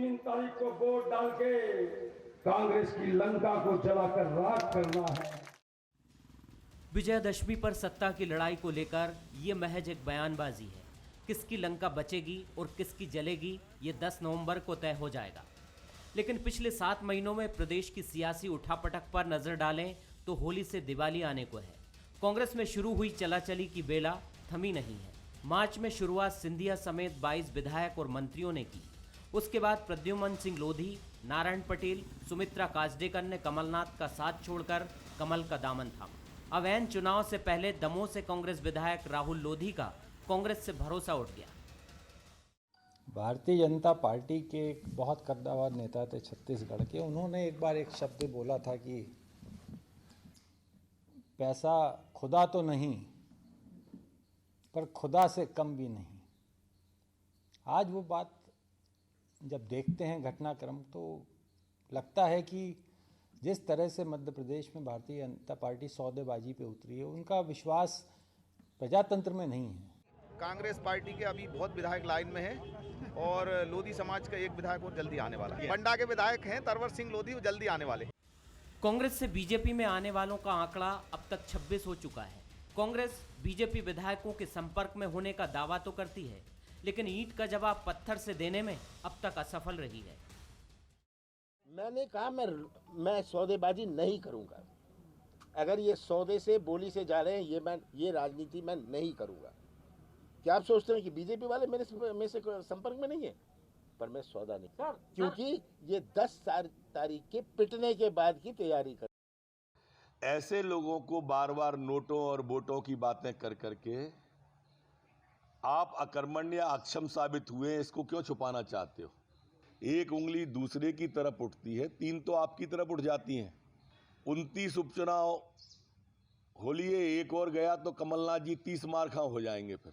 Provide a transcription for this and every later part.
3 तारीख को वोट डाल के कांग्रेस की लंका को जलाकर राख करना है। विजयदशमी पर सत्ता की लड़ाई को लेकर ये महज एक बयानबाजी है। किसकी लंका बचेगी और किसकी जलेगी ये 10 नवंबर को तय हो जाएगा। लेकिन पिछले 7 महीनों में प्रदेश की सियासी उठापटक पर नजर डालें तो होली से दिवाली आने को है। कांग्रेस में शुरू हुई चलाचली की बेला थमी नहीं है। मार्च में शुरुआत सिंधिया समेत 22 विधायक और मंत्रियों ने की। उसके बाद प्रद्युम्न सिंह लोधी, नारायण पटेल, सुमित्रा काजडेकर ने कमलनाथ का साथ छोड़कर कमल का दामन थामा। अब ऐन चुनाव से पहले दमोह से कांग्रेस विधायक राहुल लोधी का कांग्रेस से भरोसा उठ गया। भारतीय जनता पार्टी के एक बहुत कद्दावर नेता थे छत्तीसगढ़ के, उन्होंने एक बार एक शब्द बोला था कि पैसा खुदा तो नहीं पर खुदा से कम भी नहीं। आज वो बात जब देखते हैं घटनाक्रम तो लगता है कि जिस तरह से मध्य प्रदेश में भारतीय जनता पार्टी सौदेबाजी पे उतरी है, उनका विश्वास प्रजातंत्र में नहीं है। कांग्रेस पार्टी के अभी बहुत विधायक लाइन में हैं और लोधी समाज का एक विधायक और जल्दी आने वाला है। बंडा के विधायक हैं तरवर सिंह लोधी, वो जल्दी आने वाले हैं। कांग्रेस से बीजेपी में आने वालों का आंकड़ा अब तक 26 हो चुका है। कांग्रेस बीजेपी विधायकों के संपर्क में होने का दावा तो करती है, लेकिन ईंट का जवाब पत्थर से देने में अब तक असफल रही है। मैंने कहा मैं सौदेबाजी नहीं करूंगा। अगर ये सौदे से बोली से जा रहे हैं, ये राजनीति मैं नहीं करूंगा। क्या आप सोचते हैं कि बीजेपी वाले मेरे से संपर्क में नहीं है? पर मैं सौदा नहीं कर, क्योंकि ये 10 तारीख के पिटने के बाद की तैयारी कर। ऐसे लोगों को बार बार नोटों और वोटों की बातें कर करके आप अकर्मण्य या अक्षम साबित हुए, इसको क्यों छुपाना चाहते हो? एक उंगली दूसरे की तरफ उठती है, 3 तो आपकी तरफ उठ जाती हैं। 29 उपचुनाव हो लिए, एक और गया तो कमलनाथ जी 30 मार खा हो जाएंगे। फिर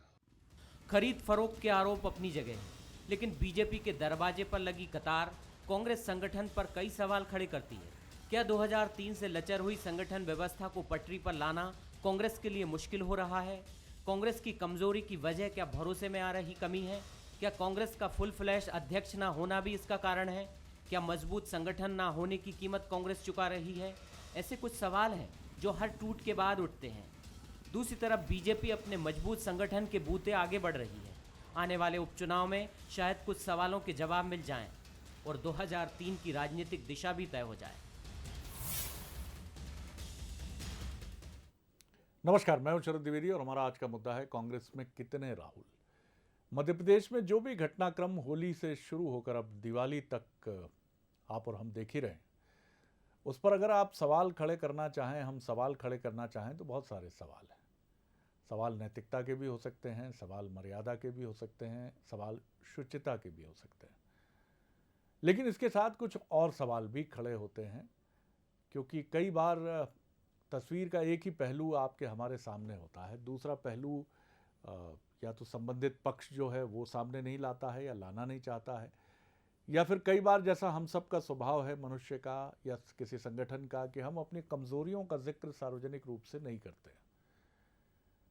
खरीद फरोख्त के आरोप अपनी जगह हैं, लेकिन बीजेपी के दरवाजे पर लगी कतार कांग्रेस संगठन पर कई सवाल खड़े करती है। क्या 2003 से लचर हुई संगठन व्यवस्था को पटरी पर लाना कांग्रेस के लिए मुश्किल हो रहा है? कांग्रेस की कमजोरी की वजह क्या भरोसे में आ रही कमी है? क्या कांग्रेस का फुल फ्लैश अध्यक्ष ना होना भी इसका कारण है? क्या मजबूत संगठन ना होने की कीमत कांग्रेस चुका रही है? ऐसे कुछ सवाल हैं जो हर टूट के बाद उठते हैं। दूसरी तरफ बीजेपी अपने मजबूत संगठन के बूते आगे बढ़ रही है। आने वाले उपचुनाव में शायद कुछ सवालों के जवाब मिल जाएं और 2003 की राजनीतिक दिशा भी तय हो जाए। नमस्कार, मैं हूं शरद द्विवेदी और हमारा आज का मुद्दा है कांग्रेस में कितने राहुल। मध्य प्रदेश में जो भी घटनाक्रम होली से शुरू होकर अब दिवाली तक आप और हम देख ही रहे हैं, उस पर अगर आप सवाल खड़े करना चाहें, हम सवाल खड़े करना चाहें तो बहुत सारे सवाल हैं। सवाल नैतिकता के भी हो सकते हैं, सवाल मर्यादा के भी हो सकते हैं, सवाल शुचिता के भी हो सकते हैं। लेकिन इसके साथ कुछ और सवाल भी खड़े होते हैं, क्योंकि कई बार तस्वीर का एक ही पहलू आपके हमारे सामने होता है, दूसरा पहलू या तो संबंधित पक्ष जो है वो सामने नहीं लाता है या लाना नहीं चाहता है, या फिर कई बार जैसा हम सब का स्वभाव है मनुष्य का या किसी संगठन का कि हम अपनी कमजोरियों का जिक्र सार्वजनिक रूप से नहीं करते हैं।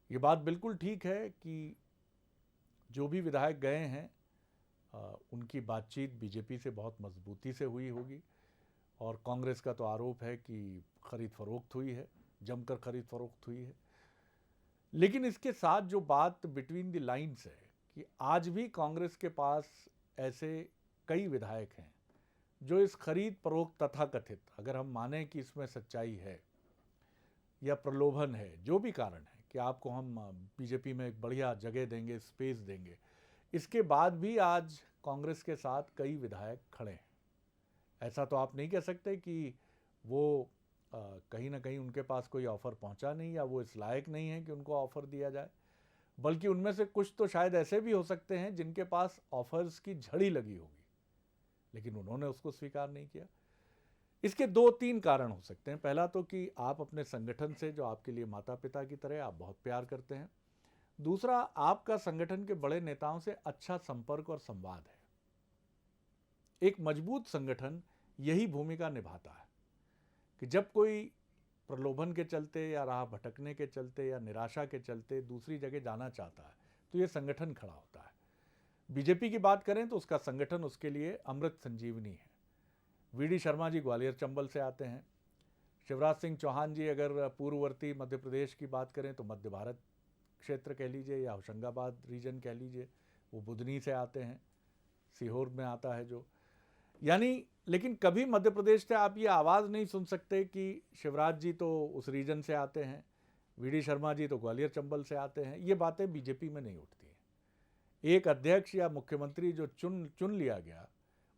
ये बात बिल्कुल ठीक है कि जो भी विधायक गए हैं उनकी बातचीत बीजेपी से बहुत मजबूती से हुई होगी, और कांग्रेस का तो आरोप है कि खरीद फरोख्त हुई है, जमकर खरीद फरोख्त हुई है। लेकिन इसके साथ जो बात बिटवीन द लाइन्स है कि आज भी कांग्रेस के पास ऐसे कई विधायक हैं जो इस खरीद फरोख्त तथाकथित, अगर हम माने कि इसमें सच्चाई है या प्रलोभन है, जो भी कारण है कि आपको हम बीजेपी में एक बढ़िया जगह देंगे, स्पेस देंगे, इसके बाद भी आज कांग्रेस के साथ कई विधायक खड़े हैं। ऐसा तो आप नहीं कह सकते कि वो कहीं ना कहीं उनके पास कोई ऑफ़र पहुंचा नहीं या वो इस लायक नहीं है कि उनको ऑफ़र दिया जाए, बल्कि उनमें से कुछ तो शायद ऐसे भी हो सकते हैं जिनके पास ऑफ़र्स की झड़ी लगी होगी, लेकिन उन्होंने उसको स्वीकार नहीं किया। इसके 2-3 कारण हो सकते हैं। पहला तो कि आप अपने संगठन से, जो आपके लिए माता पिता की तरह, आप बहुत प्यार करते हैं। दूसरा, आपका संगठन के बड़े नेताओं से अच्छा संपर्क और संवाद है। एक मजबूत संगठन यही भूमिका निभाता है कि जब कोई प्रलोभन के चलते या राह भटकने के चलते या निराशा के चलते दूसरी जगह जाना चाहता है तो ये संगठन खड़ा होता है। बीजेपी की बात करें तो उसका संगठन उसके लिए अमृत संजीवनी है। वीडी शर्मा जी ग्वालियर चंबल से आते हैं। शिवराज सिंह चौहान जी अगर पूर्ववर्ती मध्य प्रदेश की बात करें तो मध्य भारत क्षेत्र कह लीजिए या होशंगाबाद रीजन कह लीजिए, वो बुधनी से आते हैं, सीहोर में आता है जो, यानी लेकिन कभी मध्य प्रदेश से आप ये आवाज़ नहीं सुन सकते कि शिवराज जी तो उस रीजन से आते हैं, वीडी शर्मा जी तो ग्वालियर चंबल से आते हैं। ये बातें बीजेपी में नहीं उठती हैं। एक अध्यक्ष या मुख्यमंत्री जो चुन लिया गया,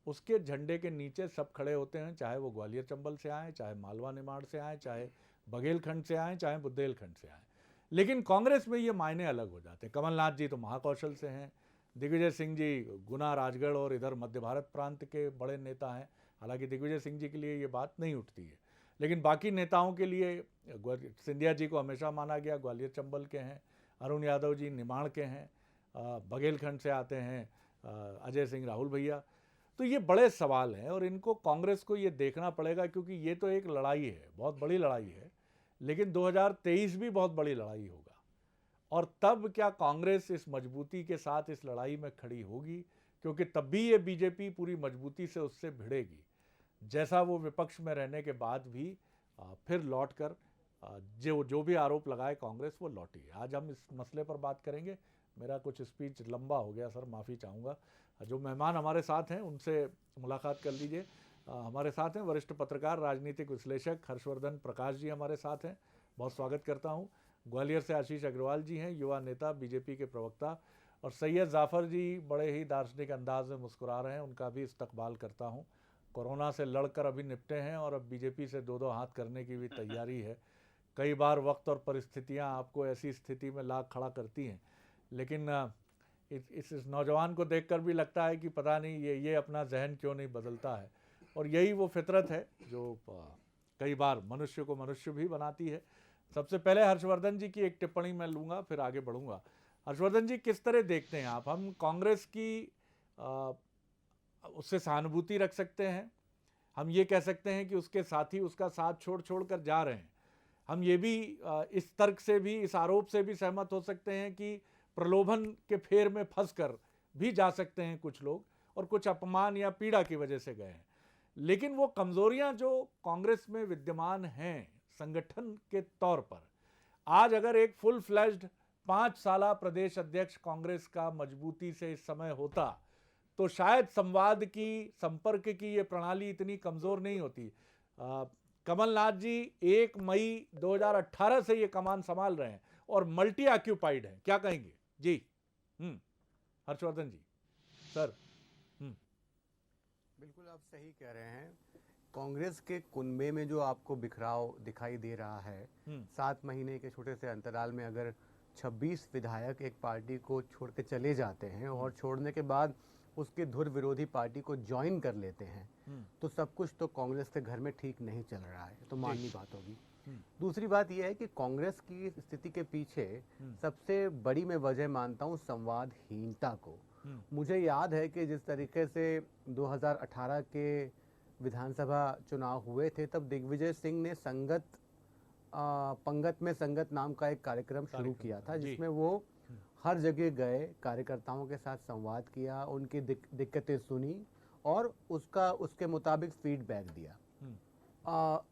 उसके झंडे के नीचे सब खड़े होते हैं, चाहे वो ग्वालियर चंबल से आए, चाहे मालवा निमाड़ से आए, चाहे बघेलखंड से आए, चाहे बुंदेलखंड से आए। लेकिन कांग्रेस में ये मायने अलग हो जाते हैं। कमलनाथ जी तो महाकौशल से हैं, दिग्विजय सिंह जी गुना, राजगढ़ और इधर मध्य भारत प्रांत के बड़े नेता हैं। हालांकि दिग्विजय सिंह जी के लिए ये बात नहीं उठती है, लेकिन बाकी नेताओं के लिए सिंधिया जी को हमेशा माना गया ग्वालियर चंबल के हैं, अरुण यादव जी निमाड़ के हैं, बघेलखंड से आते हैं अजय सिंह राहुल भैया। तो ये बड़े सवाल हैं और इनको कांग्रेस को ये देखना पड़ेगा, क्योंकि ये तो एक लड़ाई है, बहुत बड़ी लड़ाई है, लेकिन 2023 भी बहुत बड़ी लड़ाई होगा। और तब क्या कांग्रेस इस मजबूती के साथ इस लड़ाई में खड़ी होगी, क्योंकि तब भी ये बीजेपी पूरी मजबूती से उससे भिड़ेगी, जैसा वो विपक्ष में रहने के बाद भी फिर लौटकर जो भी आरोप लगाए कांग्रेस, वो लौटी है। आज हम इस मसले पर बात करेंगे। मेरा कुछ स्पीच लंबा हो गया सर, माफ़ी चाहूँगा। जो मेहमान हमारे साथ हैं उनसे मुलाकात कर लीजिए। हमारे साथ हैं वरिष्ठ पत्रकार, राजनीतिक विश्लेषक हर्षवर्धन प्रकाश जी हमारे साथ हैं, बहुत स्वागत करता हूं। ग्वालियर से आशीष अग्रवाल जी हैं, युवा नेता, बीजेपी के प्रवक्ता। और सैयद जाफ़र जी बड़े ही दार्शनिक अंदाज में मुस्कुरा रहे हैं, उनका भी इस्तकबाल करता हूं। कोरोना से लड़कर अभी निपटे हैं और अब बीजेपी से दो दो हाथ करने की भी तैयारी है। कई बार वक्त और परिस्थितियाँ आपको ऐसी स्थिति में ला खड़ा करती हैं, लेकिन इस नौजवान को देखकर भी लगता है कि पता नहीं ये अपना जहन क्यों नहीं बदलता है। और यही वो फितरत है जो कई बार मनुष्य को मनुष्य भी बनाती है। सबसे पहले हर्षवर्धन जी की एक टिप्पणी मैं लूँगा, फिर आगे बढ़ूँगा। हर्षवर्धन जी, किस तरह देखते हैं आप? हम कांग्रेस की उससे सहानुभूति रख सकते हैं, हम ये कह सकते हैं कि उसके साथी उसका साथ छोड़ कर जा रहे हैं, हम ये भी इस तर्क से भी, इस आरोप से भी सहमत हो सकते हैं कि प्रलोभन के फेर में फंसकर भी जा सकते हैं कुछ लोग, और कुछ अपमान या पीड़ा की वजह से गए हैं। लेकिन वो कमजोरियां जो कांग्रेस में विद्यमान हैं संगठन के तौर पर, आज अगर एक फुल फ्लैश्ड 5 साला प्रदेश अध्यक्ष कांग्रेस का मजबूती से इस समय होता, तो शायद संवाद की, संपर्क की ये प्रणाली इतनी कमजोर नहीं होती। कमलनाथ जी 1 मई 2018 से ये कमान संभाल रहे हैं और मल्टी ऑक्यूपाइड हैं, क्या कहेंगे जी? हर्षवर्धन जी सर। बिल्कुल आप सही कह रहे हैं। कांग्रेस के कुनबे में जो आपको बिखराव दिखाई दे रहा है, 7 महीने के छोटे से अंतराल में अगर 26 विधायक एक पार्टी को छोड़ के चले जाते हैं और छोड़ने के बाद उसके धुर विरोधी पार्टी को ज्वाइन कर लेते हैं, तो सब कुछ तो कांग्रेस के घर में ठीक नहीं चल रहा है, तो माननी बात होगी। दूसरी बात यह है कि कांग्रेस की स्थिति के पीछे सबसे बड़ी मैं वजह मानता हूं संवादहीनता को। मुझे याद है कि जिस तरीके से 2018 के विधानसभा चुनाव हुए थे, तब दिग्विजय सिंह ने पंगत में संगत नाम का एक कार्यक्रम शुरू किया था, जिसमें वो हर जगह गए, कार्यकर्ताओं के साथ संवाद किया, उनकी दिक्कतें सुनी और उसके मुताबिक फीडबैक दिया।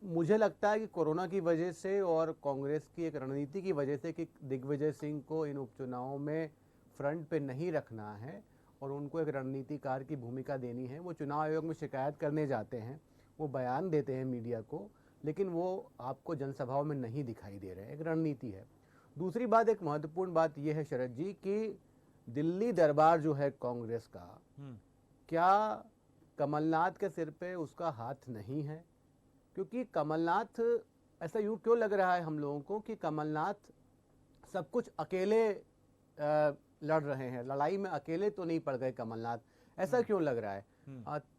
मुझे लगता है कि कोरोना की वजह से और कांग्रेस की एक रणनीति की वजह से कि दिग्विजय सिंह को इन उपचुनावों में फ्रंट पे नहीं रखना है और उनको एक रणनीतिकार की भूमिका देनी है, वो चुनाव आयोग में शिकायत करने जाते हैं, वो बयान देते हैं मीडिया को, लेकिन वो आपको जनसभाओं में नहीं दिखाई दे रहे हैं। एक रणनीति है। दूसरी बात, एक महत्वपूर्ण बात यह है शरद जी कि दिल्ली दरबार जो है कांग्रेस का, क्या कमलनाथ के सिर पे उसका हाथ नहीं है? क्योंकि कमलनाथ, ऐसा यूँ क्यों लग रहा है हम लोगों को कि कमलनाथ सब कुछ अकेले लड़ रहे हैं, लड़ाई में अकेले तो नहीं पड़ गए कमलनाथ, ऐसा क्यों लग रहा है?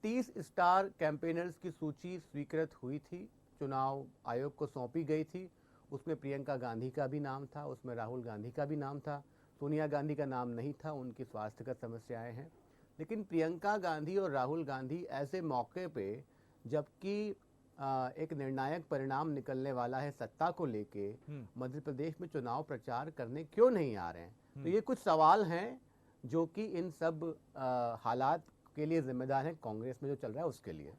30 स्टार कैंपेनर्स की सूची स्वीकृत हुई थी, चुनाव आयोग को सौंपी गई थी। उसमें प्रियंका गांधी का भी नाम था, उसमें राहुल गांधी का भी नाम था, सोनिया गांधी का नाम नहीं था, उनकी स्वास्थ्यगत समस्याएं हैं। लेकिन प्रियंका गांधी और राहुल गांधी ऐसे मौके पे, जबकि एक निर्णायक परिणाम निकलने वाला है सत्ता को लेके, मध्य प्रदेश में चुनाव प्रचार करने क्यों नहीं आ रहे हैं? तो ये कुछ सवाल हैं जो कि इन सब हालात के लिए जिम्मेदार है कांग्रेस में जो चल रहा है उसके लिए।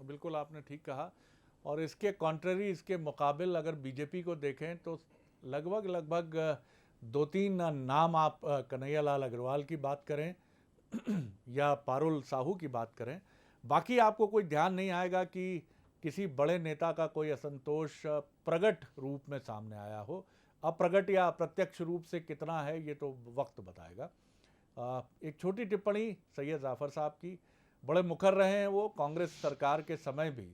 बिल्कुल आपने ठीक कहा। और इसके कॉन्ट्ररी, इसके मुकाबिल अगर बीजेपी को देखें तो लगभग 2-3 नाम आप कन्हैयालाल अग्रवाल की बात करें या पारुल साहू की बात करें, बाकी आपको कोई ध्यान नहीं आएगा कि किसी बड़े नेता का कोई असंतोष प्रगट रूप में सामने आया हो। अप्रगट या अप्रत्यक्ष रूप से कितना है ये तो वक्त बताएगा। एक छोटी टिप्पणी सैयद जाफर साहब की, बड़े मुखर रहे हैं वो कांग्रेस सरकार के समय भी,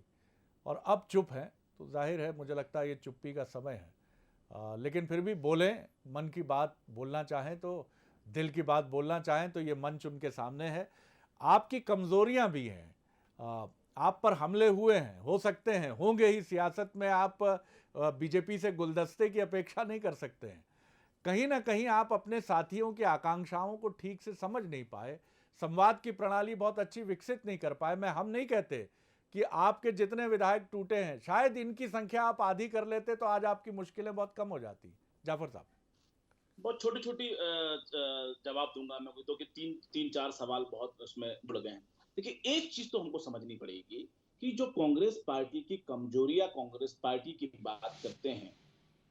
और अब चुप हैं, तो जाहिर है मुझे लगता है ये चुप्पी का समय है। लेकिन फिर भी बोलें, मन की बात बोलना चाहें तो, दिल की बात बोलना चाहें तो ये मंच उनके सामने है। आपकी कमज़ोरियां भी हैं, आप पर हमले हुए हैं, हो सकते हैं, होंगे ही। सियासत में आप बीजेपी से गुलदस्ते की अपेक्षा नहीं कर सकते हैं। कहीं ना कहीं आप अपने साथियों की आकांक्षाओं को ठीक से समझ नहीं पाए, संवाद की प्रणाली बहुत अच्छी विकसित नहीं कर पाए। हम नहीं कहते कि आपके जितने विधायक टूटे हैं, शायद इनकी संख्या आप आधी कर लेते तो आज आपकी मुश्किलें बहुत कम हो जाती। जाफर साहब, बहुत छोटी छोटी जवाब दूंगा मैं, तो कि तीन चार सवाल बहुत उसमें जुड़ गए हैं। देखिए, एक चीज तो हमको समझनी पड़ेगी कि जो कांग्रेस पार्टी की कमजोरियां कांग्रेस पार्टी की बात करते हैं,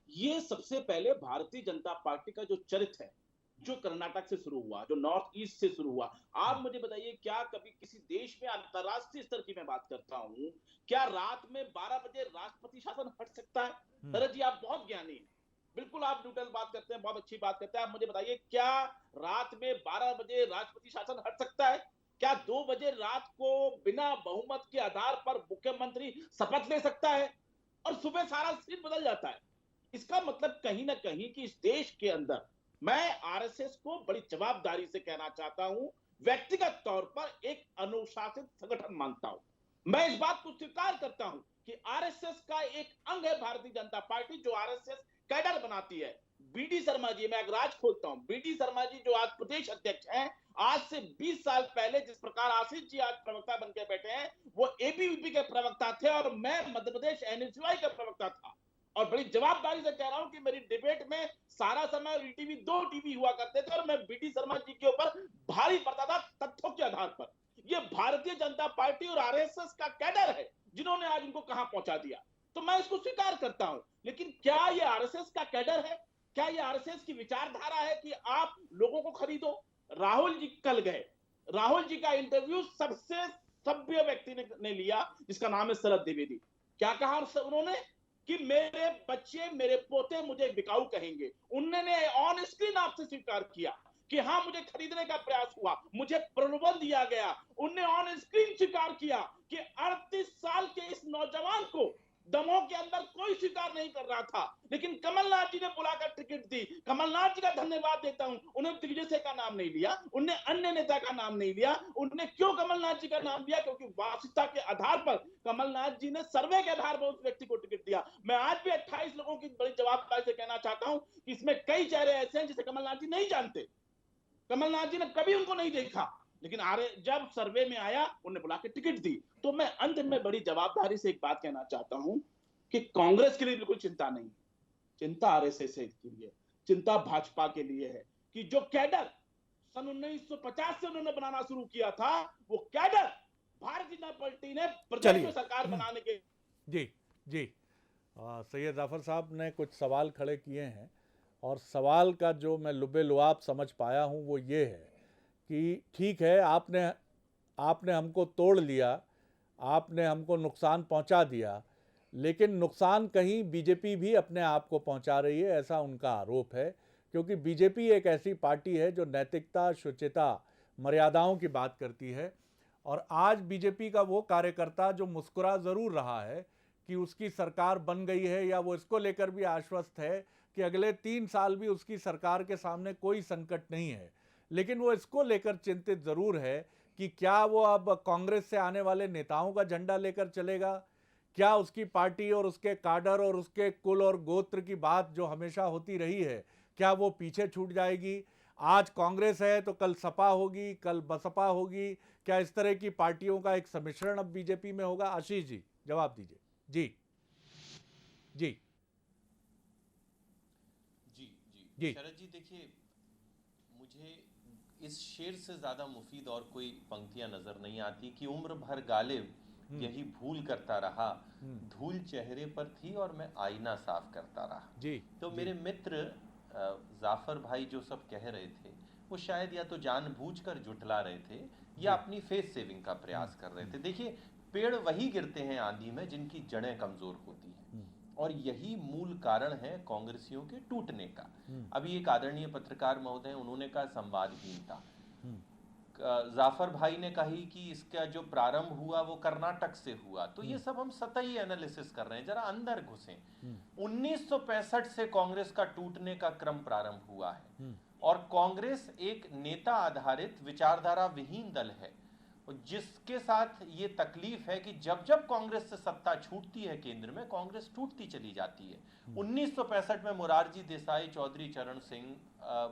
ये सबसे पहले भारतीय जनता पार्टी का जो चरित्र है, जो कर्नाटक से शुरू हुआ, जो नॉर्थ ईस्ट से शुरू हुआ। आप मुझे बताइए, क्या कभी किसी देश में, अंतरराष्ट्रीय स्तर की मैं बात करता हूं, क्या रात में 12 बजे राष्ट्रपति शासन हट सकता है? भरत जी, आप बहुत ज्ञानी हैं, बिल्कुल आप न्यूट्रल बात करते हैं, बहुत अच्छी बात करते हैं। आप मुझे बताइए, क्या रात में 12 बजे राष्ट्रपति शासन हट सकता है? क्या 2 बजे रात को बिना बहुमत के आधार पर मुख्यमंत्री शपथ ले सकता है और सुबह सारा सीन बदल जाता है? इसका मतलब कहीं ना कहीं कि इस देश के अंदर, मैं आरएसएस को बड़ी जवाबदारी से कहना चाहता हूं, व्यक्तिगत तौर पर एक अनुशासित संगठन मानता हूं। मैं इस बात को स्वीकार करता हूं कि आरएसएस का एक अंग है भारतीय जनता पार्टी, जो आरएसएस कैडर बनाती है। बीडी शर्मा जी, मैं राज खोलता हूं, बीडी शर्मा जी जो आज प्रदेश अध्यक्ष हैं, आज से 20 साल पहले जिस प्रकार आशीष जी आज प्रवक्ता बनकर बैठे हैं, वो एबीवीपी के प्रवक्ता थे और मैं मध्य प्रदेश एनएसयूआई का प्रवक्ता था। और बड़ी जवाबदारी से कह रहा हूं कि मेरी डिबेट में सारा समय ईटीवी 2 टीवी हुआ करते थे और मैं बीडी शर्मा जी के ऊपर भारी पड़ता था तथ्यों के आधार पर। ये भारतीय जनता पार्टी और आरएसएस का कैडर है जिन्होंने आज उनको कहां पहुंचा दिया, तो मैं इसको स्वीकार करता हूं। लेकिन क्या ये आरएसएस का कैडर है? क्या ये आरएसएस की विचारधारा है कि आप लोगों को खरीदो? राहुल जी कल गए, राहुल जी का इंटरव्यू सबसे सभ्य व्यक्ति ने लिया, जिसका नाम है शरद द्विवेदी। क्या कहा उन्होंने कि मेरे बच्चे, मेरे पोते मुझे बिकाऊ कहेंगे। उन्होंने ऑन स्क्रीन आपसे स्वीकार किया कि हाँ, मुझे खरीदने का प्रयास हुआ, मुझे प्रलोभन दिया गया। उनने ऑन स्क्रीन स्वीकार किया कि 38 साल के इस नौजवान को दमोह के अंदर कोई स्वीकार नहीं कर रहा था, लेकिन कमलनाथ जी ने बुलाकर टिकट दी। कमलनाथ जी का धन्यवाद देता हूं, उन्होंने दिग्विजय का नाम नहीं लिया, उनने अन्य नेता का नाम नहीं लिया। उनने क्यों कमलनाथ जी का नाम लिया? क्योंकि वास्तविकता के आधार पर कमलनाथ जी ने सर्वे के आधार पर उस व्यक्ति को टिकट दिया। मैं आज भी 28 लोगों की बड़ी जवाबदारी से कहना चाहता हूं कि इसमें कई चेहरे ऐसे हैं जिसे कमलनाथ जी नहीं जानते, कमलनाथ जी ने कभी उनको नहीं देखा, लेकिन जब सर्वे में आया उन्हें बुला के टिकट दी। तो मैं अंत में बड़ी जवाबदारी से एक बात कहना चाहता हूं कि कांग्रेस के लिए बिल्कुल चिंता नहीं, चिंता आरएसएस के लिए, चिंता भाजपा के लिए है कि जो कैडर सन 1950 से उन्होंने बनाना शुरू किया था, वो कैडर भारतीय जनता पार्टी ने प्रदेश में सरकार बनाने के। जी सैयद जाफर साहब ने कुछ सवाल खड़े किए हैं, और सवाल का जो मैं लुबे लुआब समझ पाया हूं वो ये है कि ठीक है, आपने हमको तोड़ लिया, आपने हमको नुकसान पहुंचा दिया, लेकिन नुकसान कहीं बीजेपी भी अपने आप को पहुंचा रही है, ऐसा उनका आरोप है। क्योंकि बीजेपी एक ऐसी पार्टी है जो नैतिकता, शुचिता, मर्यादाओं की बात करती है। और आज बीजेपी का वो कार्यकर्ता जो मुस्कुरा ज़रूर रहा है कि उसकी सरकार बन गई है, या वो इसको लेकर भी आश्वस्त है कि अगले 3 साल भी उसकी सरकार के सामने कोई संकट नहीं है, लेकिन वो इसको लेकर चिंतित ज़रूर है कि क्या वो अब कांग्रेस से आने वाले नेताओं का झंडा लेकर चलेगा, क्या उसकी पार्टी और उसके काडर और उसके कुल और गोत्र की बात जो हमेशा होती रही है, क्या वो पीछे छूट जाएगी? आज कांग्रेस है तो कल सपा होगी, कल बसपा होगी, क्या इस तरह की पार्टियों का एक सम्मिश्रण अब बीजेपी में होगा? आशीष जी जवाब दीजिए। जी जी जी शरद जी, देखिए, मुझे इस शेर से ज्यादा मुफीद और कोई पंक्तियां नजर नहीं आती कि उम्र भर गालिब यही भूल करता रहा, धूल चेहरे पर थी और मैं आईना साफ करता रहा। जी तो मेरे मित्र जाफर भाई जो सब कह रहे थे वो शायद या तो जानबूझकर जुटला रहे थे या अपनी फेस सेविंग का प्रयास कर रहे थे। देखिए, पेड़ वही गिरते हैं आंधी में जिनकी जड़ें कमजोर होती हैं, और यही मूल कारण है कांग्रेसियों के टूटने का। अभी एक आदरणीय पत्रकार महोदय, उन्होंने कहा संवादहीनता। जाफर भाई ने कही कि इसका जो प्रारंभ हुआ वो कर्नाटक से हुआ। तो ये सब हम सतही एनालिसिस कर रहे हैं, जरा अंदर घुसें। 1965 से कांग्रेस का टूटने का क्रम प्रारंभ हुआ है, और कांग्रेस एक नेता आधारित विचारधारा विहीन दल है, जिसके साथ ये तकलीफ है कि जब जब कांग्रेस से सत्ता छूटती है केंद्र में, कांग्रेस टूटती चली जाती है। 1965 में मोरारजी देसाई, चौधरी चरण सिंह,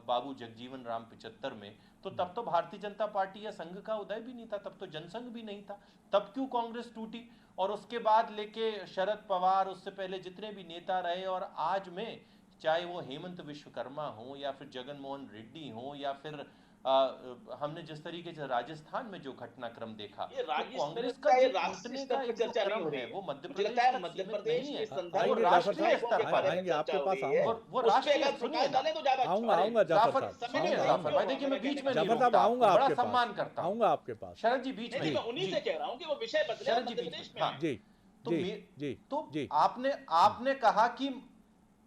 बाबू जगजीवन राम 75 में, तो तब तो भारतीय जनता पार्टी या संघ का उदय भी नहीं था, तब तो जनसंघ भी नहीं था। तब क्यों कांग्रेस टूटी? और उसके बाद लेके शरद पवार, उससे पहले जितने भी नेता रहे, और आज में चाहे वो हेमंत विश्वकर्मा हो या फिर जगन मोहन रेड्डी हो या फिर हमने जिस तरीके से राजस्थान में जो घटनाक्रम देखा, ये कांग्रेस का ये राष्ट्रीय स्तर पर चर्चा नहीं हो रही है, वो मध्य मुझे लगता है मध्य प्रदेश के संदर्भ में राष्ट्रीय स्तर पर आएंगे आपके पास, वो राष्ट्रीय आऊंगा जाफर साहब। देखिए, मैं बीच में जाफर साहब आऊंगा बड़ा आपके सम्मान पास, करता हूं, आऊंगा आपके पास। शरद जी बीच में, मैं उन्हीं से कह रहा हूं कि वो विषय बदले मध्य प्रदेश में। जी तो जी आपने कहा कि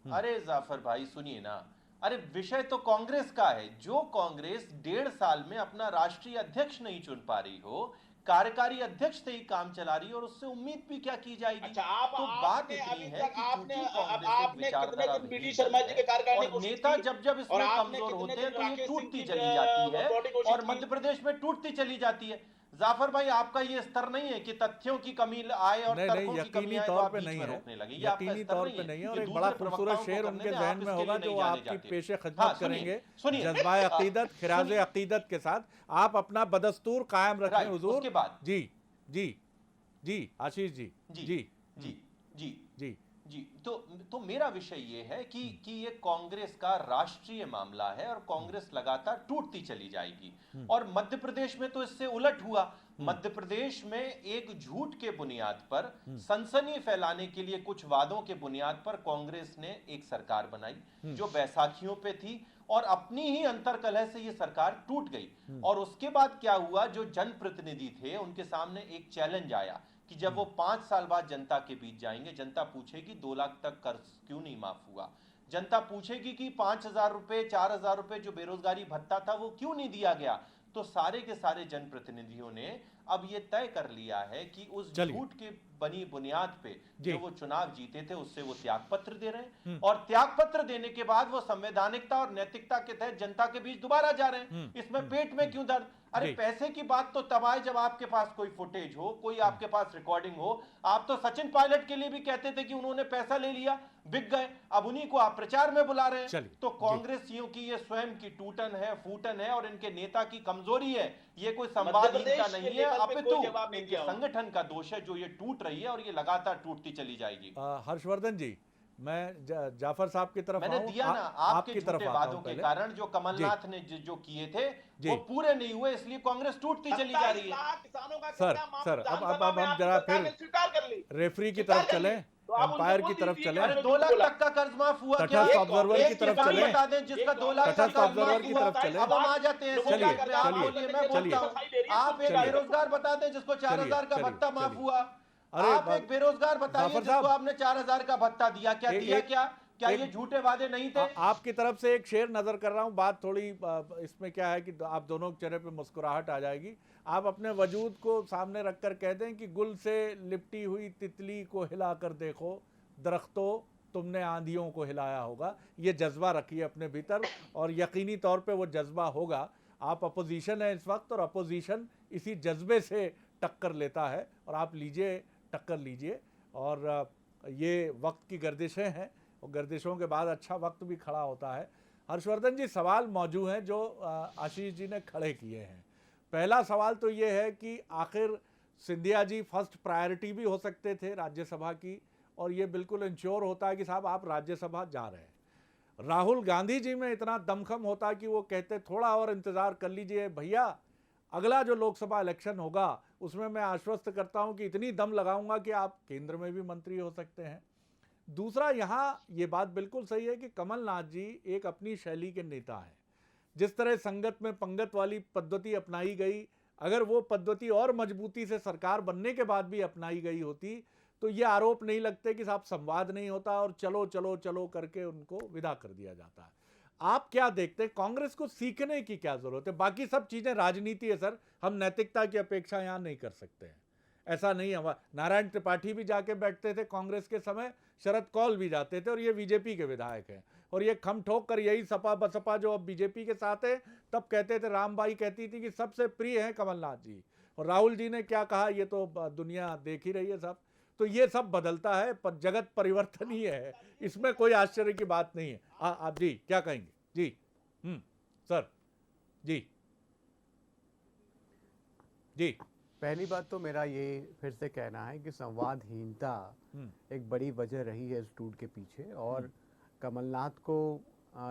अरे जाफर भाई सुनिए ना, अरे विषय तो कांग्रेस का है। जो कांग्रेस 1.5 साल में अपना राष्ट्रीय अध्यक्ष नहीं चुन पा रही हो, कार्यकारी अध्यक्ष से ही काम चला रही है, और उससे उम्मीद भी क्या की जाएगी? अच्छा, तो बात इतनी है कि आपने विचारधारा कितने दिन बीडी शर्मा जी के कार्यकारिणी और नेता जब जब इसमें कमजोर होते हैं तो ये टूटती चली जाती है, और मध्य प्रदेश में टूटती चली जाती है। जाफर भाई, आपका ये स्तर नहीं है कि तथ्यों की कमी आए और तर्कों की कमी आए तो आप बीच में रोकने लगे। यकीनी तौर पे नहीं है, और एक बड़ा खूबसूरत शेर उनके जहन में होगा जो आपकी पेशे खिदमत करेंगे, जज्बा अकीदत, खिराज अकीदत के साथ आप अपना बदस्तूर कायम रखें हुजूर। उसके बाद जी आशीष जी जी तो मेरा विषय ये है कि ये कांग्रेस का राष्ट्रीय मामला है, और कांग्रेस लगातार टूटती चली जाएगी। और मध्य प्रदेश में तो इससे उलट हुआ। मध्य प्रदेश में एक झूठ के बुनियाद पर, सनसनी फैलाने के लिए कुछ वादों के बुनियाद पर कांग्रेस ने एक सरकार बनाई जो बैसाखियों पे थी, और अपनी ही अंतरकलह से ये सरकार टूट गई। और उसके बाद क्या हुआ, जो जनप्रतिनिधि थे उनके सामने एक चैलेंज आया कि जब वो 5 साल बाद जनता के बीच जाएंगे, जनता पूछेगी 2 लाख तक कर्ज क्यों नहीं माफ हुआ, जनता पूछेगी कि 5,000 रुपए, 4,000 रुपए जो बेरोजगारी भत्ता था वो क्यों नहीं दिया गया। तो सारे के सारे जनप्रतिनिधियों ने अब ये तय कर लिया है कि उस झूठ के बनी बुनियाद पे जो वो चुनाव जीते थे उससे वो त्याग पत्र दे रहे हैं, और त्याग पत्र देने के बाद वो संवैधानिकता और नैतिकता के तहत जनता के बीच दोबारा जा रहे हैं। इसमें पेट में क्यों दर्द? अरे पैसे की बात तो तब आए जब आपके पास कोई फुटेज हो, कोई आपके पास रिकॉर्डिंग हो। आप तो सचिन पायलट के लिए भी कहते थे कि उन्होंने पैसा ले लिया, बिक गए, अब उन्हीं को आप प्रचार में बुला रहे हैं। तो कांग्रेसियों की ये स्वयं की टूटन है, फूटन है, और इनके नेता की कमजोरी है। ये कोई संवादहीनता नहीं है, अपितु इनके संगठन का दोष है जो ये टूट रही है, और ये लगातार टूटती चली जाएगी। हर्षवर्धन जी, मैं जाफर साहब की तरफ मैंने दिया ना, आपके झूठे वादों के कारण जो कमलनाथ ने जो किए थे वो पूरे नहीं हुए, इसलिए कांग्रेस टूटती चली जा रही है। सर अब हम जरा फिर रेफरी की तरफ चले, अंपायर की तरफ चले। 2 लाख तक का कर्ज माफ हुआ क्या? तटस्थ ऑब्जर्वर की तरफ चले, बता दें जिसका 2 लाख का कर्ज माफ की तरफ चले। अब हम आ जाते हैं। मैं बोलता हूँ, आप एक बेरोजगार बता दें जिसको 4,000 का भत्ता माफ हुआ। आप एक बेरोजगार बताइए जिसको आपने 4,000 का भत्ता दिया, क्या दिया? क्या ये झूठे वादे नहीं थे? आपकी तरफ से एक शेर नजर कर रहा हूं। बात थोड़ी इसमें क्या है कि आप दोनों के चेहरे पे मुस्कुराहट आ जाएगी। आप अपने वजूद को सामने रखकर कह दें कि गुल से लिपटी हुई तितली को हिला कर देखो, दरख्तों तुमने आंधियों को हिलाया होगा। ये जज्बा रखिए अपने भीतर, और यकीनी तौर पे वो जज्बा होगा। आप अपोजिशन है इस वक्त, और अपोजिशन इसी जज्बे से टक्कर लेता है, और आप लीजिए, टक्कर लीजिए। और ये वक्त की गर्दिशें हैं, और गर्दिशों के बाद अच्छा वक्त भी खड़ा होता है। हर्षवर्धन जी, सवाल मौजूद हैं जो आशीष जी ने खड़े किए हैं। पहला सवाल तो ये है कि आखिर सिंधिया जी फर्स्ट प्रायोरिटी भी हो सकते थे राज्यसभा की, और ये बिल्कुल इंश्योर होता है कि साहब आप राज्यसभा जा रहे हैं। राहुल गांधी जी में इतना दमखम होता कि वो कहते थोड़ा और इंतजार कर लीजिए भैया, अगला जो लोकसभा इलेक्शन होगा उसमें मैं आश्वस्त करता हूं कि इतनी दम लगाऊंगा कि आप केंद्र में भी मंत्री हो सकते हैं। दूसरा, यहां ये बात बिल्कुल सही है कि कमलनाथ जी एक अपनी शैली के नेता हैं। जिस तरह संगत में पंगत वाली पद्धति अपनाई गई, अगर वो पद्धति और मजबूती से सरकार बनने के बाद भी अपनाई गई होती तो ये आरोप नहीं लगते कि साहब संवाद नहीं होता और चलो चलो चलो करके उनको विदा कर दिया जाता है। आप क्या देखते हैं, कांग्रेस को सीखने की क्या जरूरत है? बाकी सब चीजें राजनीति है सर, हम नैतिकता की अपेक्षा यहां नहीं कर सकते हैं। ऐसा नहीं है, नारायण त्रिपाठी भी जाके बैठते थे कांग्रेस के समय, शरद कौल भी जाते थे, और ये बीजेपी के विधायक हैं। और ये खम ठोक कर यही सपा बसपा जो अब बीजेपी के साथ है, तब कहते थे, रामबाई कहती थी कि सबसे प्रिय है कमलनाथ जी, और राहुल जी ने क्या कहा ये तो दुनिया देख ही रही है साहब। तो ये सब बदलता है, पर जगत परिवर्तनीय है, इसमें कोई आश्चर्य की बात नहीं है। आप जी क्या कहेंगे? जी सर जी जी। पहली बात तो मेरा ये फिर से कहना है कि संवादहीनता एक बड़ी वजह रही है इस टूट के पीछे, और कमलनाथ को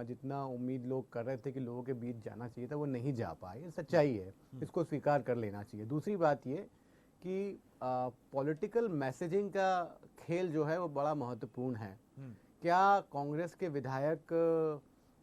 जितना उम्मीद लोग कर रहे थे कि लोगों के बीच जाना चाहिए था वो नहीं जा पाए, ये सच्चाई है, इसको स्वीकार कर लेना चाहिए। दूसरी बात ये कि पॉलिटिकल मैसेजिंग का खेल जो है वो बड़ा महत्वपूर्ण है। क्या कांग्रेस के विधायक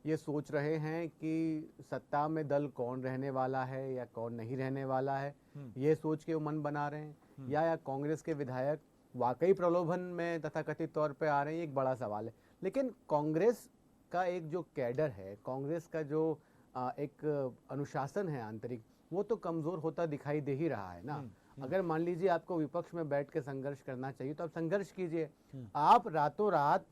ये सोच रहे हैं कि सत्ता में दल कौन रहने वाला है या कौन नहीं रहने वाला है, ये सोच के वो मन बना रहे हैं, या कांग्रेस के विधायक वाकई प्रलोभन में तथाकथित तौर पे आ रहे हैं, एक बड़ा सवाल है। लेकिन कांग्रेस का एक जो कैडर है, कांग्रेस का जो एक अनुशासन है आंतरिक, वो तो कमजोर होता दिखाई दे ही रहा है ना। अगर मान लीजिए आपको विपक्ष में बैठ के संघर्ष करना चाहिए तो आप संघर्ष कीजिए। आप रातों रात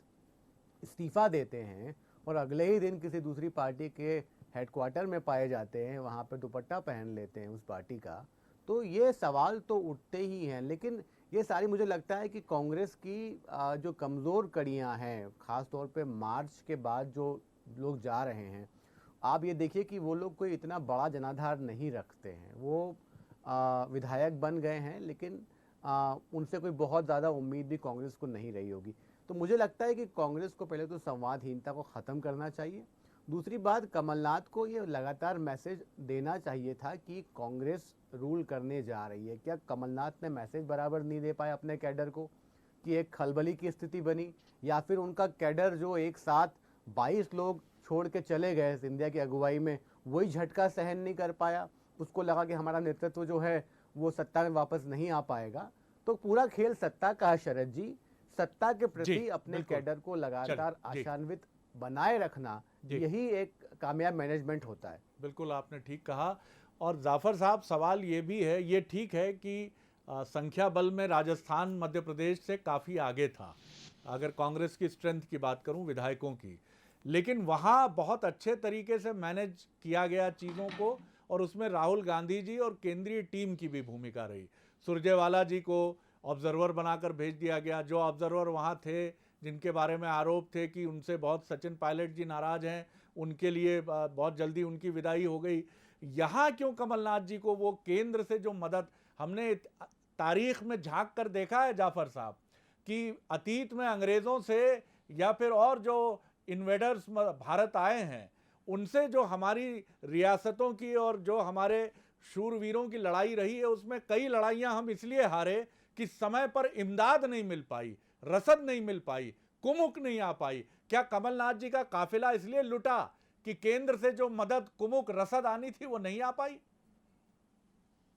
इस्तीफा देते हैं और अगले ही दिन किसी दूसरी पार्टी के हेडक्वार्टर में पाए जाते हैं, वहाँ पे दुपट्टा पहन लेते हैं उस पार्टी का, तो ये सवाल तो उठते ही हैं। लेकिन ये सारी मुझे लगता है कि कांग्रेस की जो कमज़ोर कड़ियाँ हैं, ख़ास तौर पे मार्च के बाद जो लोग जा रहे हैं, आप ये देखिए कि वो लोग कोई इतना बड़ा जनाधार नहीं रखते हैं। वो विधायक बन गए हैं, लेकिन उनसे कोई बहुत ज़्यादा उम्मीद भी कांग्रेस को नहीं रही होगी। तो मुझे लगता है कि कांग्रेस को पहले तो संवादहीनता को ख़त्म करना चाहिए। दूसरी बात, कमलनाथ को ये लगातार मैसेज देना चाहिए था कि कांग्रेस रूल करने जा रही है। क्या कमलनाथ ने मैसेज बराबर नहीं दे पाए अपने कैडर को कि एक खलबली की स्थिति बनी, या फिर उनका कैडर जो एक साथ 22 लोग छोड़ के चले गए सिंधिया की अगुवाई में, वही झटका सहन नहीं कर पाया, उसको लगा कि हमारा नेतृत्व जो है वो सत्ता में वापस नहीं आ पाएगा। तो पूरा खेल सत्ता का है शरद जी, सत्ता के प्रति अपने कैडर को लगातार आशान्वित बनाए रखना, यही एक कामयाब मैनेजमेंट होता है। बिल्कुल आपने ठीक कहा। और जाफर साहब, सवाल ये भी है, ये ठीक है कि संख्या बल में राजस्थान मध्य प्रदेश से काफ़ी आगे था, अगर कांग्रेस की स्ट्रेंथ की बात करूं विधायकों की, लेकिन वहाँ बहुत अच्छे तरीके से मैनेज किया गया चीज़ों को, और उसमें राहुल गांधी जी और केंद्रीय टीम की भी भूमिका रही। सुरजेवाला जी को ऑब्जर्वर बनाकर भेज दिया गया, जो ऑब्जर्वर वहाँ थे जिनके बारे में आरोप थे कि उनसे बहुत सचिन पायलट जी नाराज़ हैं, उनके लिए बहुत जल्दी उनकी विदाई हो गई। यहाँ क्यों कमलनाथ जी को वो केंद्र से जो मदद, हमने तारीख में झांक कर देखा है जाफर साहब कि अतीत में अंग्रेज़ों से या फिर और जो इन्वेडर्स भारत आए हैं, उनसे जो हमारी रियासतों की और जो हमारे शूरवीरों की लड़ाई रही है, उसमें कई लड़ाइयाँ हम इसलिए हारे कि समय पर इमदाद नहीं मिल पाई, रसद नहीं मिल पाई, कुमुक नहीं आ पाई। क्या कमलनाथ जी का काफिला इसलिए लुटा कि केंद्र से जो मदद, कुमुक, रसद आनी थी वो नहीं आ पाई?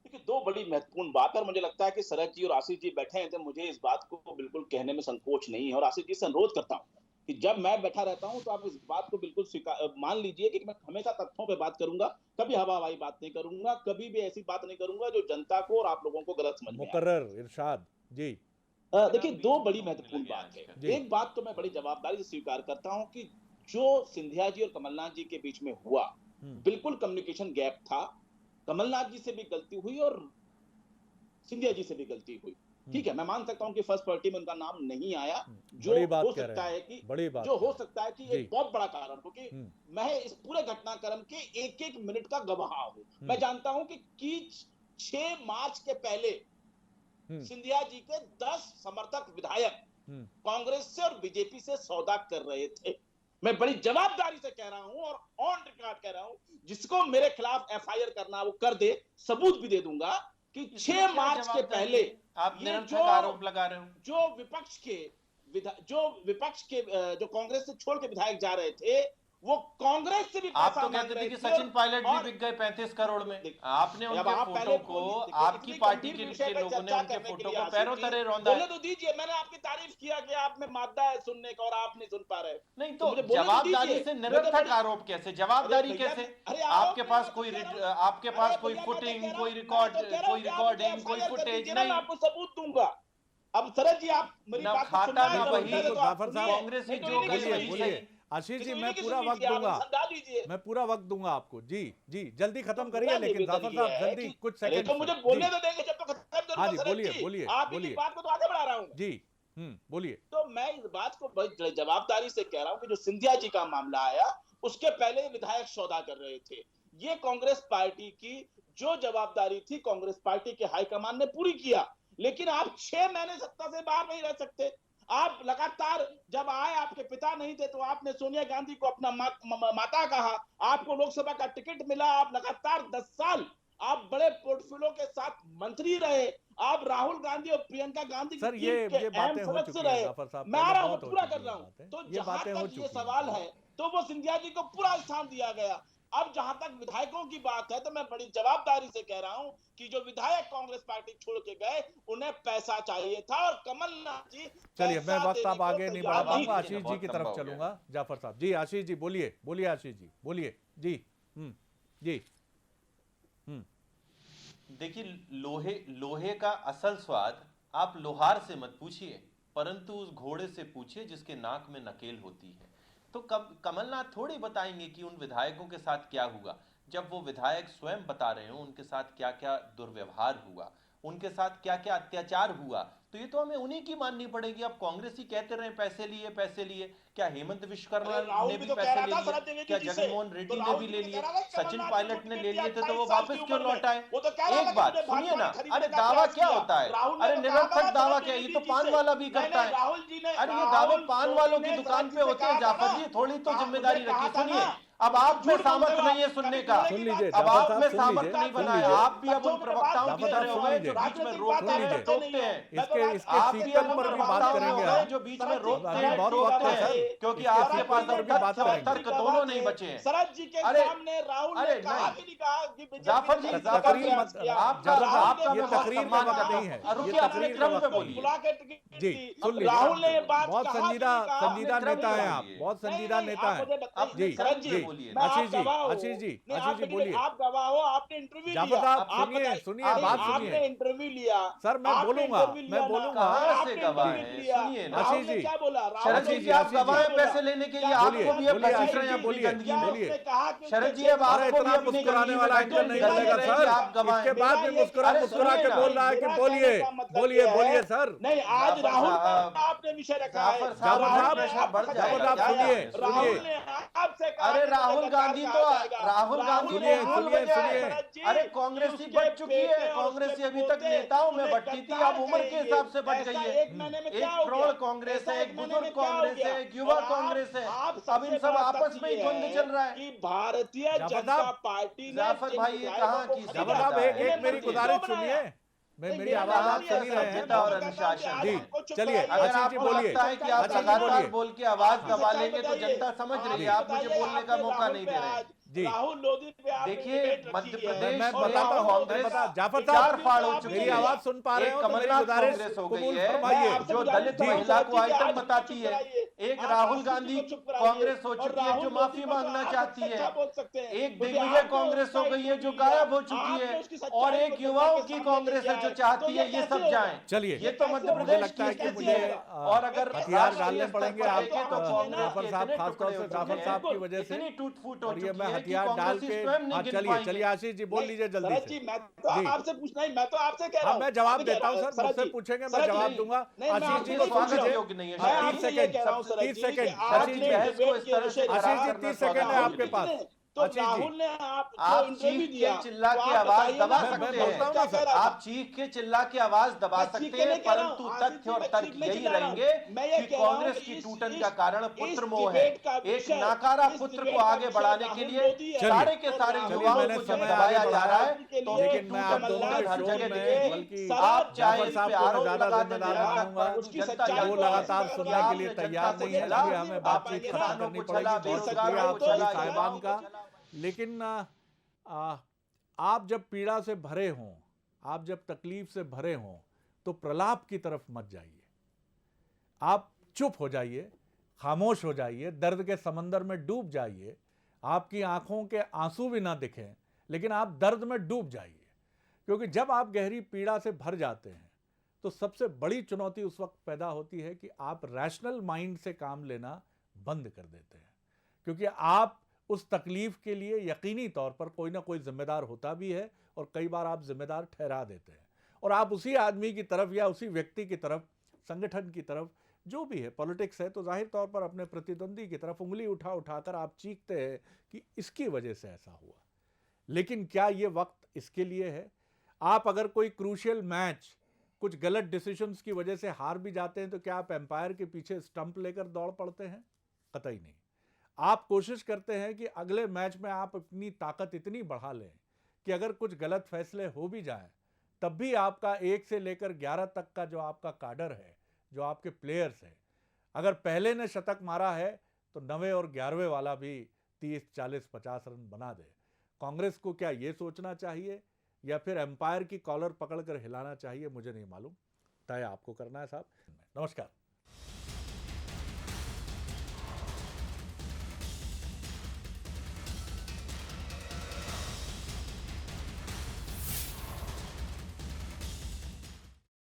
देखिए, दो बड़ी महत्वपूर्ण बात, और मुझे लगता है कि शरद जी और आशीष जी बैठे हैं तो मुझे इस बात को बिल्कुल कहने में संकोच नहीं है, और आशीष जी से अनुरोध करता हूं कि जब मैं बैठा रहता हूं तो आप इस बात को बिल्कुल मान लीजिए कि मैं हमेशा तथ्यों पे बात करूंगा, कभी हवाबाजी बात नहीं करूंगा, कभी भी ऐसी बात नहीं करूंगा जो जनता को और आप लोगों को गलत समझ में आए। मुकर्रर इरशाद जी। देखिए, दो बड़ी महत्वपूर्ण बात है। एक बात तो मैं बड़ी जवाबदारी से स्वीकार करता हूं कि जो सिंधिया जी और कमलनाथ जी के बीच में हुआ, बिल्कुल कम्युनिकेशन गैप था। कमलनाथ जी से भी गलती हुई और सिंधिया जी से भी गलती हुई, ठीक है, मैं मान सकता हूं कि फर्स्ट पार्टी में उनका नाम नहीं आया, जो हो सकता है कि एक बहुत बड़ा कारण, क्योंकि मैं इस पूरे घटनाक्रम के एक एक मिनट का गवाह हूं। मैं जानता हूं कि 6 मार्च के पहले सिंधिया जी के 10 समर्थक विधायक कांग्रेस से और बीजेपी से सौदा कर रहे थे। मैं बड़ी जवाबदारी से कह रहा हूं और ऑन रिकॉर्ड कह रहा हूं, जिसको मेरे खिलाफ एफआईआर करना वो कर दे, सबूत भी दे दूंगा कि 6 मार्च के पहले आप ये निरंतर जो आरोप लगा रहे हो। जो विपक्ष के जो कांग्रेस से छोड़ के विधायक जा रहे थे, वो कांग्रेस से भी आप पैसा तो मांग कहते थे रहे कि थे सचिन पायलट भी और- बिक गए 35 करोड़ में। आपने अब उनके आप फोटो पहले को, बोलिए, आपकी इतनी पार्टी गंभीर के विषय पे लोगों ने चर्चा उनके करने के फोटो लिए को आसिफ पैरों जी, तले रौंदा है। बोलने तो दीजिए, मैंने आपकी तारीफ किया कि आप में मादा है सुनने का और आप नहीं सुन पा रहे। नहीं तो तो मुझे बोलने तो जवाबदारी दीजिए। से मैं तो निरर्थक बड़ी- आरोप कैसे, जवाबदारी अरे भैया, कैसे? अरे आपके आरोप पास मैं कोई तो कह रहा हूं। आपके पास अरे कोई भैया, मैं तो फुटिंग, कह रहा कोई हूं, रिकॉर्ड, मैं तो कह रहा हूं कोई कि आप रिकॉर्डिंग, मुझे कोई FIR कर फुटेज दीजिए ना, मैं नहीं। आपको सबूत दूंगा। अब शरद जी, आप मेरी ना बात को खाता सुनना ना है, वही, तो आप जाफर सुनिए। साहब, कांग्रेस ही नहीं तो जो इन्हीं की गई बोलिए सुनिए। बोलिए आशीष जी, किसी मैं की पूरा सुनिए, वक्त आप दूंगा, समझा दीजिए। मैं पूरा वक्त दूंगा आपको। जी जी, जल्दी खत्म तो करिए, पूरा लेकिन निवेदन जाफर ये साहब है जल्दी कि- कुछ अरे सेकंड तो मुझे बोलने तो देंगे जब तक खत्म करूंगा। हाँ जी, शरद बोलिए, जी, बोलिए, आप ही की बोलिए। बात को तो आगे बढ़ा रहा हूँ। जी बोलिए। तो मैं इस बात को बड़ी जवाबदारी से कह रहा हूं कि जो सिंधिया जी का मामला आया, उसके पहले विधायक सौदा कर रहे थे। ये कांग्रेस पार्टी की जो जवाबदारी थी, कांग्रेस पार्टी के हाईकमान ने पूरी किया। लेकिन आप 6 महीने सत्ता से बाहर नहीं रह सकते। आप लगातार, जब आए आपके पिता नहीं थे तो आपने सोनिया गांधी को अपना माता कहा, आपको लोकसभा का टिकट मिला, आप लगातार 10 साल आप बड़े पोर्टफोलियो के साथ मंत्री रहे, आप राहुल गांधी और प्रियंका गांधी सर, की ये टीम के अहम बातें हो सदस्य चुकी हैं रहे। जाफर साहब, मैं आ रहा हूं, बहुत हो पूरा चुकी कर रहा हैं हूं। बातें। तो ये बातें जहां हो तक ये चुकी सवाल हैं। है, तो वो सिंधिया जी को पूरा स्थान दिया गया। अब जहां तक विधायकों की बात है, तो मैं बड़ी जवाबदारी से कह रहा हूं कि जो विधायक कांग्रेस पार्टी छोड़ के गए, उन्हें पैसा चाहिए था और कमलनाथ जी चलिए, मैं पैसा वक्त देने आप को आगे नहीं तैयार बढ़ा पाऊंगा, थे। आशीष जी की तरफ चलूंगा। जाफर साहब जी, आशीष जी बोलिए, बोलिए आशीष जी, बोलिए जी। जी देखिए, लोहे का असल स्वाद आप लोहार से मत पूछिए, परंतु उस घोड़े से पूछिए जिसके नाक में नकेल होती है। तो कमलनाथ थोड़ी बताएंगे कि उन विधायकों के साथ क्या हुआ, जब वो विधायक स्वयं बता रहे हो उनके साथ क्या क्या दुर्व्यवहार हुआ, उनके साथ क्या क्या अत्याचार हुआ। तो ये तो हमें उन्हीं की माननी पड़ेगी। अब कांग्रेस ही कहते रहे पैसे लिए पैसे लिए। क्या हेमंत विश्वकर्मा ने भी पैसे ले लिए? क्या जगनमोहन रेड्डी ने भी ले लिए? सचिन पायलट ने ले लिए थे तो वो वापस क्यों लौट आए? एक बात सुनिए ना, अरे दावा क्या होता है? अरे निरर्थक दावा क्या? ये तो पान वाला भी करता है। अरे ये दावे पान वालों की दुकान पे होते हैं जाफर जी, थोड़ी तो जिम्मेदारी रखिए। सुनिए, अब आप में सामर्थ्य नहीं है सुनने का, सुन लीजिए, अब जाफर आप साहब, में सुन सामर्थ्य लीजिए, नहीं सुन बना है। लीजिए। आप भी अब उन प्रवक्ताओं की जाफर तरह साहब, हो गए जो सुन बीच में लीजिए, रोकते सुन हैं, लीजिए। टोकते हैं। इसके आप भी सीक्वल अब पर उन भी बात प्रवक्ताओं में करेंगे हो गए आप। जो बीच में रोकते अभी हैं, बहुत टोकते वक्त है हैं, सर, क्योंकि इसके आपके पास सीक्वल पर अब भी बात करेंगे। तर्क दोनों नहीं बचे हैं। शरद जी के अरे, सामने राहुल अरे ने कहा नहीं। कि नहीं कहा कि बीजेपी जाफर जी, ने जाफर जी, प्रयास किया। आपका जाफर साहब, आपका ये मैं बहुत तकरीर का सम्मान वक्त करता नहीं है, हूं। रुकिए, ये अपने तकरीर का क्रम पे वक्त बोलिए। बुला के टिकट जी, दी। सुन लीजिए। राहुल ने ये बात बहुत कहा कि संजीदा नहीं कहा? संजीदा अपने क्रम नेता पे हैं आप, बोलिए। बहुत संजीदा नहीं, नेता आप हैं। मुझे बताइए, अपने जी, शरद जी, जी, बोलिए। मैं आप आशीष जी, गवाह हूं। आशीष जी, नहीं, आशीष आप जी, लेकिन बोलिए। आप गवाह हो, आपने इंटरव्यू जाफर लिया। साहब, आप सुनिए, बताइए, सुनिए, आप- बात सुनिए। आपने इंटरव्यू लिया। सर, मैं आपने बोलूंगा, इंटरव्यू लिया मैं ना। बोलूंगा। कहाँ आपने से गवाह इंटरव्यू है? लिया। सुनिए ना। राहुल आशीष ने जी, क्या बोला? राहुल शरद ने जी, क्या आप गवाह हैं बोला? पैसे लेने के, ये क्या आपको बोला? भी अब बोलिए, पसीज रहे हैं आशीष जी, अपनी बोलिए, गंदगी क्या में। बोलिए। उसने कहा कि शरद जी, अब अरे आपको भी इतना अपनी मुस्कुराने गंदगी वाला में एंकर नहीं गले चलेगा रहे हैं सर। कि आप गवाह इसके हैं। बाद भी मुस्कुरा अरे मुस्कुरा सुनिए के ना, बोल रहा है कि मेरा बोलिए, कहने का मतलब बोलिए, ये है- बोलिए सर। नहीं, आज जाफर राहुल साहब, का आपने विषय रखा है। जाफर साहब, राहुल ने प्रेशर बढ़ आपसे जाएगा। जाफर साहब, कहा- सुनिए, राहुल सुनिए। ने आपसे कहा अरे कि राहुल मुझे गांधी गद्दार तो कहा जाएगा। राहुल गांधी सुनिए, तो भूल सुनिए, गए। सुनिए। अरे कांग्रेस ही बढ़ चुकी है। कांग्रेस ही अभी तक नेताओं में बढ़ती थी, अब उम्र के हिसाब से बढ़ गई है। एक प्रौढ़ कांग्रेस है, एक बुजुर्ग कांग्रेस है, एक युवा कांग्रेस है। अब इन सब आपस में ही द्वंद्व चल रहा है। कि भारतीय जनता पार्टी ने जाफर भाई, ये कहाँ की जाफर साहब, एक मेरी गुजारिश सुनिए, मेरी आवाज आप सुन ही रहे हैं। सभ्यता और अनुशासन। जी, चलिए, अगर आशीष जी आपको बोलिए। लगता है कि आप आशीष जी लगातार बोलिए। बोल के आवाज दबा लेंगे तो जनता समझ रही है, आप मुझे बोलने का मौका नहीं दे रहे। जी, राहुल लोधी पे आपने देखिए, डिबेट रखी मध्य है। प्रदेश मैं में बताता हूँ, कांग्रेस जाफर चार साहब, फाड़ हो चुकी मेरी है। आवाज सुन पा रहे एक हो तो मेरी कमलनाथ गुजारिश कांग्रेस हो कबूल गई है, फरमाइए। जो दलित जी, महिला को आइटम बताती है। एक राहुल गांधी कांग्रेस हो चुकी है जो माफी मांगना चाहती है। एक दिग्विजय कांग्रेस हो गई है जो गायब हो चुकी है, और एक युवाओं की कांग्रेस है जो चाहती है ये सब जाएं। चलिए, ये तो मध्य मुझे प्रदेश लगता है की कि स्थिति मुझे है। और अगर हथियार डालने पड़ेंगे आप देखें तो जाफर साहब, खासतौर से जाफर साहब की वजह से। इतनी टूट फूट हो और ये चुकी मैं है कि हथियार डाल कांग्रेस के, स्वयं नहीं हाँ गिन चलिए पाएंगे। चलिए, आशीष जी बोल लीजिए जल्दी शरद से। जी, मैं तो जी। आपसे पूछना ही, मैं तो आपसे कह रहा हाँ, हूं। मैं जवाब मैं कह देता हूँ रहा सर, शरद मुझसे जी, पूछेंगे, मैं शरद जवाब जी, दूंगा। नहीं, मैं आशीष जी आपसे को पूछ स्वागत रहा हूं। योग्य नहीं है। मैं हाँ, 30 आपसे ये सेकंड, कह रहा हूं शरद 30 जी, सेकंड, कि आशीष आपने जी, बहस को इस डिबेट तरह के से विषय खराब आशीष जी, करना 30 सेकंड है स्वागत आपके योग्य पास। नहीं है। तो आशीष जी, राहुल ने आप इंटरव्यू चीख दिया के चिल्ला तो के आप आवाज बताइए दबा ना, सकते मैं हैं। बताऊं ना सर, आप चीख के चिल्ला के आवाज दबा मैं सकते चीखने हैं, कह रहा हूं, परंतु आशीष तथ्य जी, और मैं तर्क चीखने यही चिल्ला रहा हूं। रहेंगे मैं ये कि कह रहा हूं कांग्रेस कि की इस- टूटन इस- का कारण इस पुत्र मोह है। डिबेट का एक विषय- नाकारा इस पुत्र डिबेट को का आगे विषय बढ़ाने के राहुल लिए मोदी है। सारे के और सारे राहुल चलिए, युवाओं मैंने को जब समय दबाया आगे जा बढ़ाया, रहा है के तो लिए लेकिन मैं आप टूटन दोनों को के हर शो जगह में दिखेगी। बल्कि आप चाहे जाफर इस साहब पे को मैं आरोप ज्यादा लगा जिम्मेदार दें, बनाऊंगा, उसकी जनता सच्चाई वो को लगातार आप सुनने के लिए जनता तैयार को नहीं है, छला, इसलिए हमें बातचीत आप खत्म करनी किसानों को पड़ेगी। छला, बहुत बेरोजगारों शुक्रिया को आप सभी छला, साहिबान युवाओं का। को छला। लेकिन आप जब पीड़ा से भरे हों, आप जब तकलीफ से भरे हों, तो प्रलाप की तरफ मत जाइए। आप चुप हो जाइए, खामोश हो जाइए, दर्द के समंदर में डूब जाइए। आपकी आंखों के आंसू भी ना दिखें, लेकिन आप दर्द में डूब जाइए, क्योंकि जब आप गहरी पीड़ा से भर जाते हैं तो सबसे बड़ी चुनौती उस वक्त पैदा होती है कि आप रैशनल माइंड से काम लेना बंद कर देते हैं, क्योंकि आप उस तकलीफ के लिए यकीनी तौर पर कोई ना कोई जिम्मेदार होता भी है और कई बार आप जिम्मेदार ठहरा देते हैं, और आप उसी आदमी की तरफ या उसी व्यक्ति की तरफ, संगठन की तरफ, जो भी है, पॉलिटिक्स है तो जाहिर तौर पर अपने प्रतिद्वंदी की तरफ उंगली उठा उठाकर आप चीखते हैं कि इसकी वजह से ऐसा हुआ। लेकिन क्या ये वक्त इसके लिए है? आप अगर कोई क्रूशियल मैच कुछ गलत डिसीजंस की वजह से हार भी जाते हैं तो क्या आप एम्पायर के पीछे स्टंप लेकर दौड़ पड़ते हैं? कतई नहीं। आप कोशिश करते हैं कि अगले मैच में आप अपनी ताकत इतनी बढ़ा लें कि अगर कुछ गलत फैसले हो भी जाएं तब भी आपका 1 से लेकर 11 तक का जो आपका काडर है, जो आपके प्लेयर्स हैं, अगर पहले ने शतक मारा है तो 9वें और 11वें वाला भी 30, 40, 50 रन बना दे। कांग्रेस को क्या ये सोचना चाहिए या फिर एम्पायर की कॉलर पकड़कर हिलाना चाहिए? मुझे नहीं मालूम, तय आपको करना है साहब। नमस्कार।